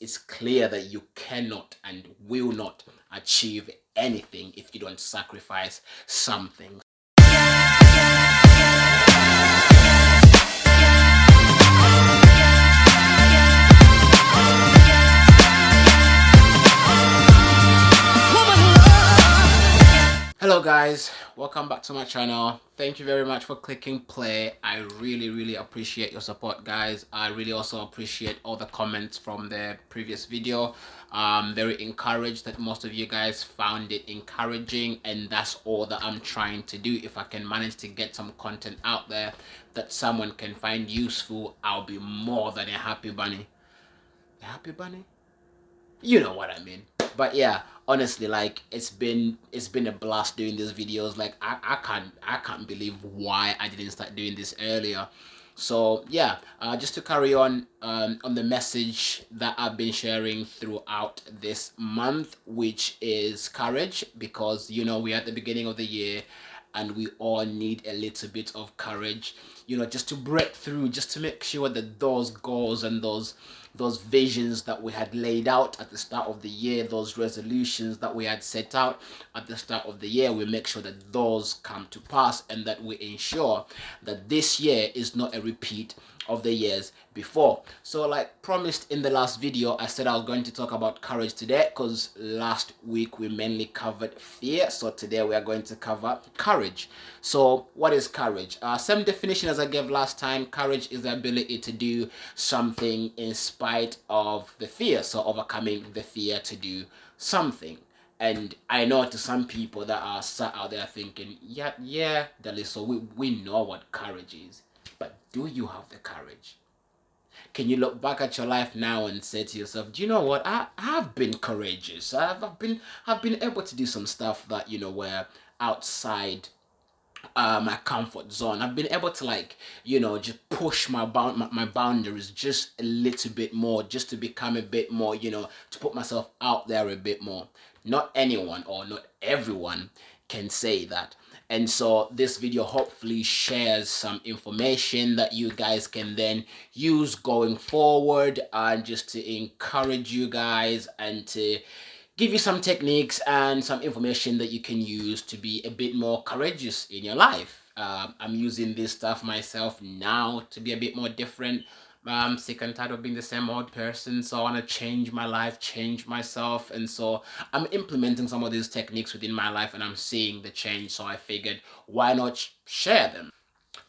It's clear that you cannot and will not achieve anything if you don't sacrifice something. Hello guys, welcome back to my channel. Thank you very much for clicking play. I really appreciate your support, guys. I really also appreciate all the comments from the previous video. Very encouraged that most of you guys found it encouraging, and that's all that I'm trying to do. If I can manage to get some content out there that someone can find useful, I'll be more than a happy bunny. A happy bunny? You know what I mean. But yeah, honestly, like it's been a blast doing these videos. Like I can't believe why I didn't start doing this earlier. So yeah, just to carry on the message that I've been sharing throughout this month, which is courage, because you know we're at the beginning of the year and we all need a little bit of courage, you know, just to break through, just to make sure that those goals and those visions that we had laid out at the start of the year, those resolutions that we had set out at the start of the year, we make sure that those come to pass, and that we ensure that this year is not a repeat of the years before. So like promised in the last video, I said I was going to talk about courage today, because last week we mainly covered fear. So today we are going to cover courage. So what is courage? Same definition as I gave last time. Courage is the ability to do something in spite of the fear, so overcoming the fear to do something. And I know to some people that are sat out there thinking, yeah, Dali, so we know what courage is. But do you have the courage? Can you look back at your life now and say to yourself, do you know what? I've been courageous. I've been able to do some stuff that, you know, were outside my comfort zone. I've been able to, like, you know, just push my boundaries just a little bit more, just to become a bit more, you know, to put myself out there a bit more. Not anyone or not everyone can say that. And so this video hopefully shares some information that you guys can then use going forward, and just to encourage you guys and to give you some techniques and some information that you can use to be a bit more courageous in your life. I'm using this stuff myself now to be a bit more different. I'm sick and tired of being the same old person, so I want to change my life, change myself, and so I'm implementing some of these techniques within my life, and I'm seeing the change. So I figured, why not share them?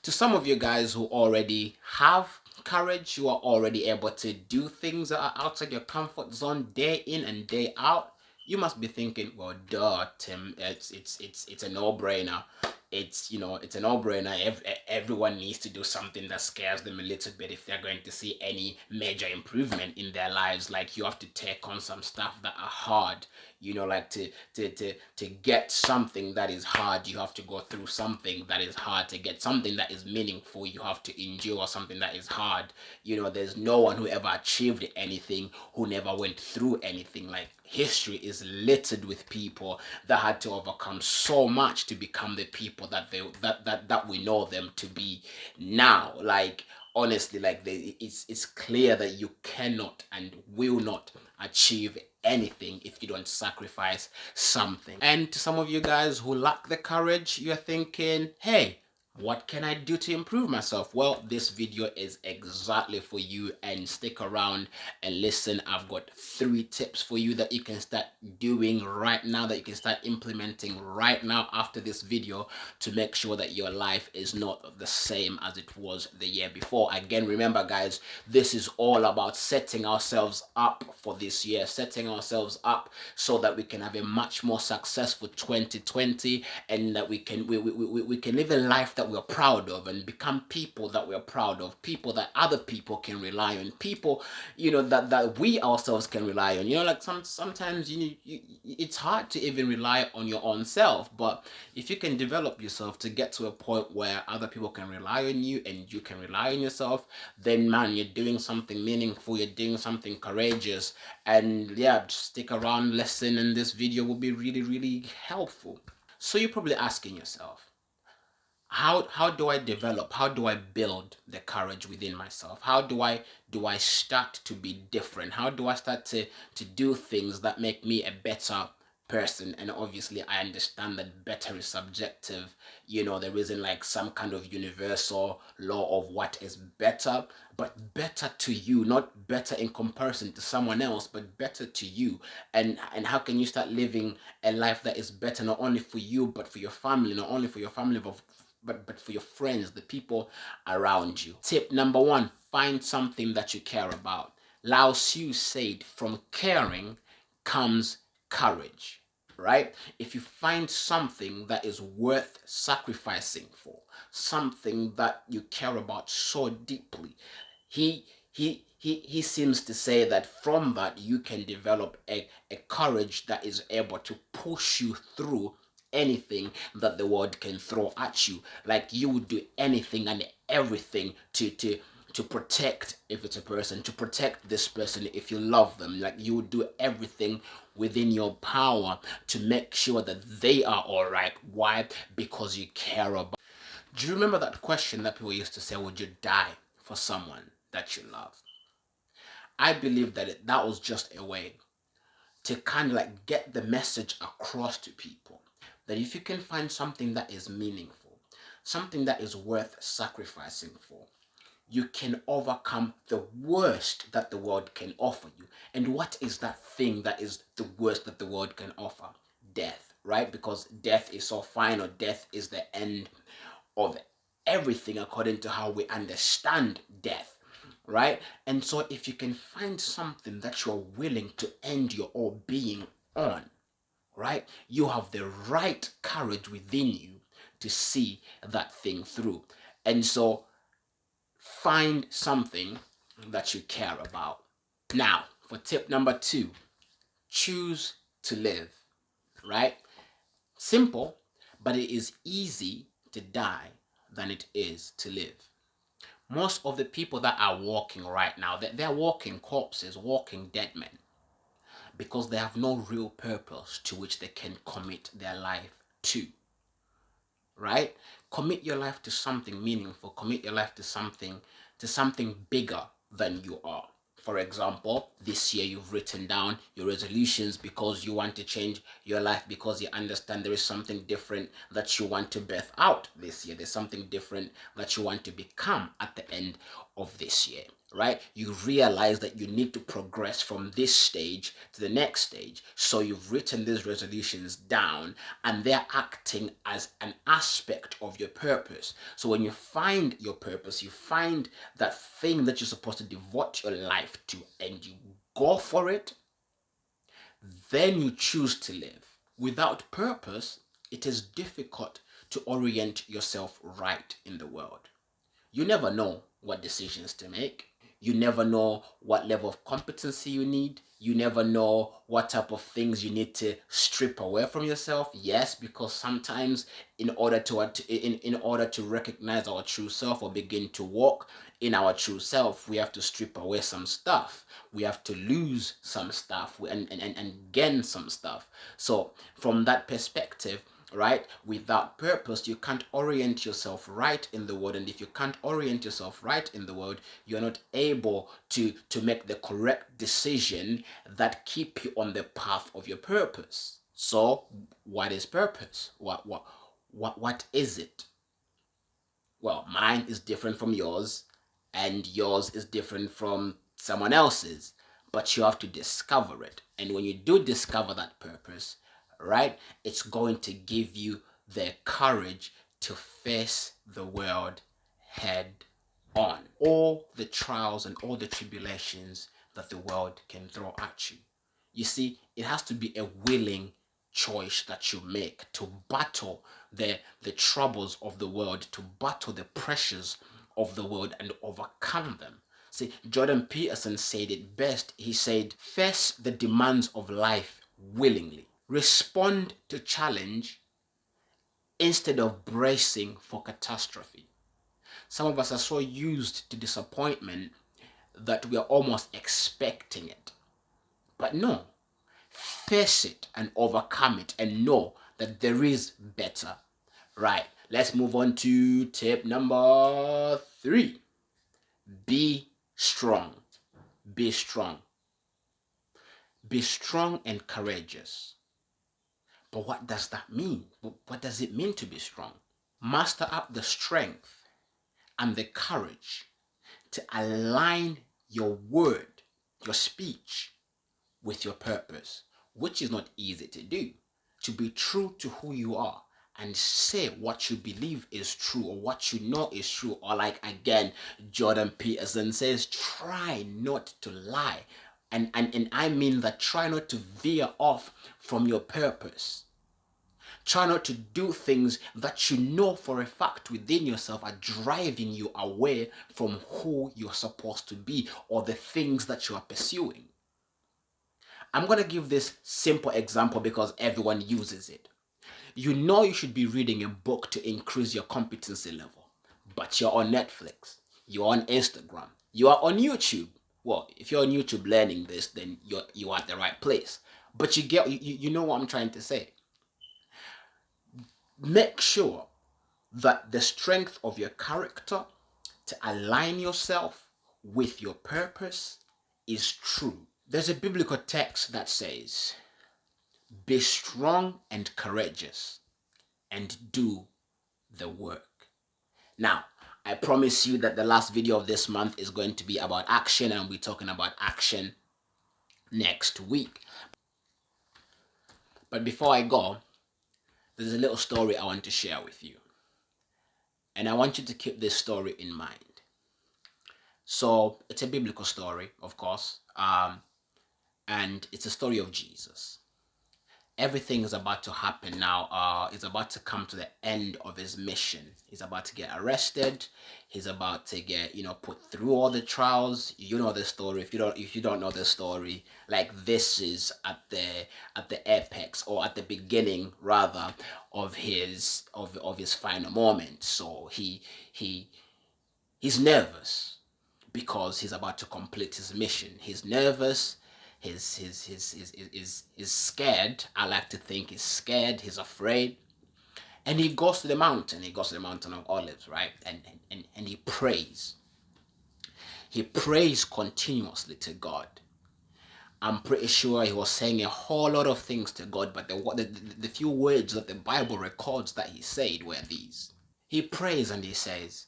To some of you guys who already have courage, you are already able to do things that are outside your comfort zone day in and day out, you must be thinking, well, duh, Tim, it's a no-brainer. It's, you know, it's a no-brainer. Everyone needs to do something that scares them a little bit if they're going to see any major improvement in their lives. Like, you have to take on some stuff that are hard, you know, like to get something that is hard, you have to go through something that is hard. To get something that is meaningful, you have to endure something that is hard. You know, there's no one who ever achieved anything who never went through anything. Like, history is littered with people that had to overcome so much to become the people that that we know them to be now. Like, honestly, like, it's clear that you cannot and will not achieve anything if you don't sacrifice something. And to some of you guys who lack the courage, you're thinking, hey, what can I do to improve myself? Well, this video is exactly for you, and stick around and listen. I've got 3 tips for you that you can start doing right now, that you can start implementing right now after this video, to make sure that your life is not the same as it was the year before. Again, remember guys, this is all about setting ourselves up for this year, setting ourselves up so that we can have a much more successful 2020, and that we can live a life that we're proud of, and become people that we're proud of, people that other people can rely on, people, you know, that we ourselves can rely on. You know, like sometimes it's hard to even rely on your own self, but if you can develop yourself to get to a point where other people can rely on you and you can rely on yourself, then man, you're doing something meaningful, you're doing something courageous. And yeah, just stick around, listen, and this video will be really helpful. So you're probably asking yourself, how do I develop, how do I build the courage within myself? How do I start to be different? How do I start to do things that make me a better person? And obviously I understand that better is subjective. There isn't like some kind of universal law of what is better, but better to you, not better in comparison to someone else, but better to you. And how can you start living a life that is better, not only for you but for your family, not only for your family but for your friends, the people around you? Tip number one, find something that you care about. Lao Tzu said, from caring comes courage, right? If you find something that is worth sacrificing for, something that you care about so deeply, he seems to say that from that you can develop a courage that is able to push you through anything that the world can throw at you. Like you would do anything and everything to protect, if it's a person, to protect this person if you love them. Like you would do everything within your power to make sure that they are all right. Why? Because you care about. Do you remember that question that people used to say, would you die for someone that you love? I believe that that was just a way to kind of like get the message across to people that if you can find something that is meaningful, something that is worth sacrificing for, you can overcome the worst that the world can offer you. And what is that thing that is the worst that the world can offer? Death, right? Because death is so final. Death is the end of everything according to how we understand death, right? And so if you can find something that you're willing to end your whole being on, right, you have the right courage within you to see that thing through. And so find something that you care about. Now, for tip number two, choose to live, right? Simple, but it is easy to die than it is to live. Most of the people that are walking right now, they're walking corpses, walking dead men, because they have no real purpose to which they can commit their life to, right? Commit your life to something meaningful. Commit your life to something bigger than you are. For example, this year you've written down your resolutions because you want to change your life, because you understand there is something different that you want to birth out this year. There's something different that you want to become at the end of this year, right? You realize that you need to progress from this stage to the next stage. So you've written these resolutions down and they're acting as an aspect of your purpose. So when you find your purpose, you find that thing that you're supposed to devote your life to and you go for it, then you choose to live. Without purpose, it is difficult to orient yourself right in the world. You never know what decisions to make. You never know what level of competency you need. You never know what type of things you need to strip away from yourself. Yes, because sometimes in order to recognize our true self or begin to walk in our true self, we have to strip away some stuff. We have to lose some stuff and gain some stuff. So from that perspective, right, without purpose you can't orient yourself right in the world, and if you can't orient yourself right in the world, you're not able to make the correct decision that keep you on the path of your purpose. So what is purpose? What is it? Well, mine is different from yours and yours is different from someone else's, but you have to discover it. And when you do discover that purpose, right, it's going to give you the courage to face the world head on. All the trials and all the tribulations that the world can throw at you. You see, it has to be a willing choice that you make to battle the troubles of the world, to battle the pressures of the world and overcome them. See, Jordan Peterson said it best. He said, face the demands of life willingly. Respond to challenge instead of bracing for catastrophe. Some of us are so used to disappointment that we are almost expecting it. But no, face it and overcome it and know that there is better, right? Let's move on to tip number 3. Be strong. Be strong. Be strong and courageous. But what does that mean? What does it mean to be strong? Muster up the strength and the courage to align your word, your speech, with your purpose, which is not easy to do. To be true to who you are and say what you believe is true or what you know is true, or like again, Jordan Peterson says, try not to lie. And I mean that try not to veer off from your purpose. Try not to do things that you know for a fact within yourself are driving you away from who you're supposed to be or the things that you are pursuing. I'm going to give this simple example because everyone uses it. You know you should be reading a book to increase your competency level, but you're on Netflix, you're on Instagram, you are on YouTube. Well, if you're on YouTube learning this, then you're at the right place. But you know what I'm trying to say. Make sure that the strength of your character to align yourself with your purpose is true. There's a biblical text that says, be strong and courageous and do the work. Now, I promise you that the last video of this month is going to be about action, and we're talking about action next week. But before I go, there's a little story I want to share with you. And I want you to keep this story in mind. So it's a biblical story, of course, and it's a story of Jesus. Everything is about to happen now. He's about to come to the end of his mission. He's about to get arrested. He's about to get, put through all the trials. You know the story. If you don't know the story, like, this is at the apex, or at the beginning rather, of his final moment. So he's nervous because he's about to complete his mission. He's nervous. He's scared. I like to think he's scared. He's afraid. And he goes to the mountain. He goes to the mountain of Olives, right? And he prays. He prays continuously to God. I'm pretty sure he was saying a whole lot of things to God, but the few words that the Bible records that he said were these. He prays and he says,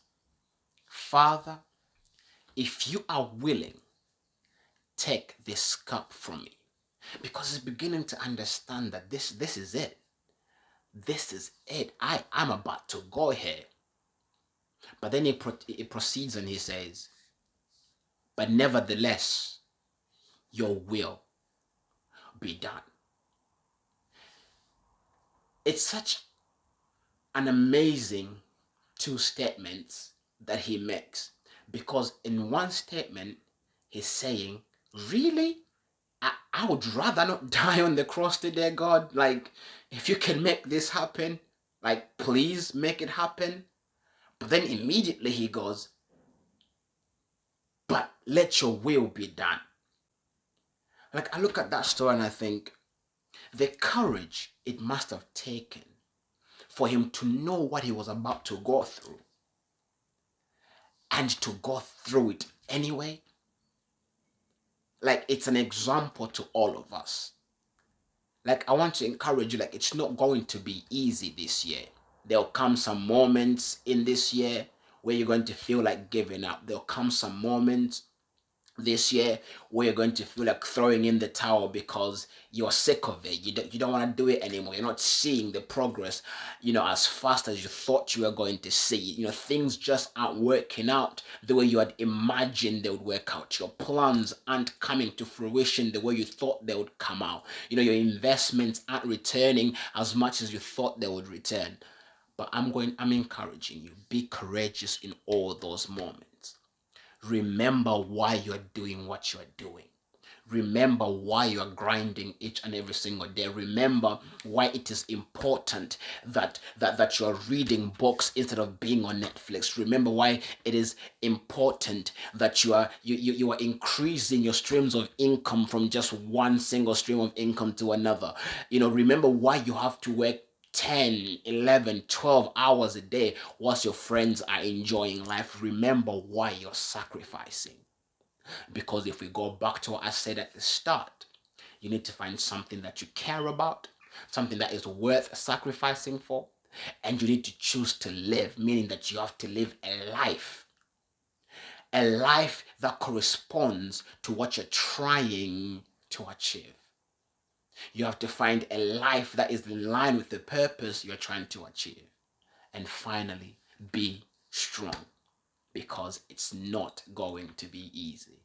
Father, if you are willing, take this cup from me. Because he's beginning to understand that this is it. This is it. I'm about to go here. But then he proceeds and he says, but nevertheless, your will be done. It's such an amazing two statements that he makes. Because in one statement, he's saying, really? I would rather not die on the cross today, God. Like, if you can make this happen, like, please make it happen. But then immediately he goes, but let your will be done. Like, I look at that story and I think, the courage it must have taken for him to know what he was about to go through, and to go through it anyway. Like, it's an example to all of us. Like, I want to encourage you, like, it's not going to be easy this year. There'll come some moments in this year where you're going to feel like giving up. There'll come some moments this year where you're going to feel like throwing in the towel because you're sick of it. You don't want to do it anymore. You're not seeing the progress, as fast as you thought you were going to see. Things just aren't working out the way you had imagined they would work out. Your plans aren't coming to fruition the way you thought they would come out. Your investments aren't returning as much as you thought they would return. But I'm encouraging you, be courageous in all those moments. Remember why you're doing what you're doing. Remember why you're grinding each and every single day. Remember why it is important that you're reading books instead of being on Netflix. Remember why it is important that you are increasing your streams of income from just one single stream of income to another. Remember why you have to work 10, 11, 12 hours a day whilst your friends are enjoying life, remember why you're sacrificing. Because if we go back to what I said at the start, you need to find something that you care about, something that is worth sacrificing for, and you need to choose to live, meaning that you have to live a life that corresponds to what you're trying to achieve. You have to find a life that is in line with the purpose you're trying to achieve. And finally, be strong, because it's not going to be easy.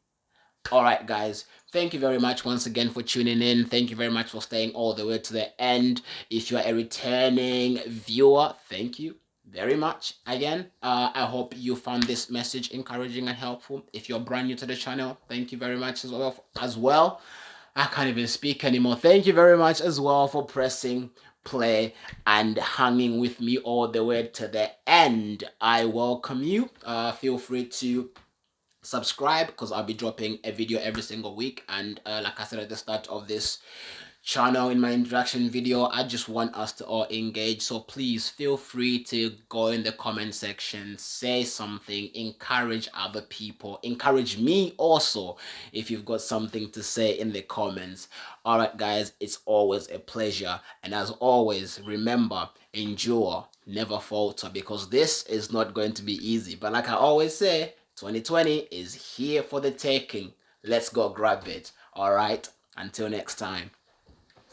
All right, guys, thank you very much once again for tuning in. Thank you very much for staying all the way to the end. If you're a returning viewer, thank you very much again. I hope you found this message encouraging and helpful. If you're brand new to the channel, thank you very much as well. I can't even speak anymore. Thank you very much as well for pressing play and hanging with me all the way to the end. I welcome you. Feel free to subscribe, because I'll be dropping a video every single week. And like I said at the start of this channel in my introduction video, I just want us to all engage. So please feel free to go in the comment section, say something, encourage other people, encourage me also if you've got something to say in the comments. All right, guys, it's always a pleasure. And as always, remember, endure, never falter, because this is not going to be easy. But like I always say, 2020 is here for the taking. Let's go grab it. All right, until next time.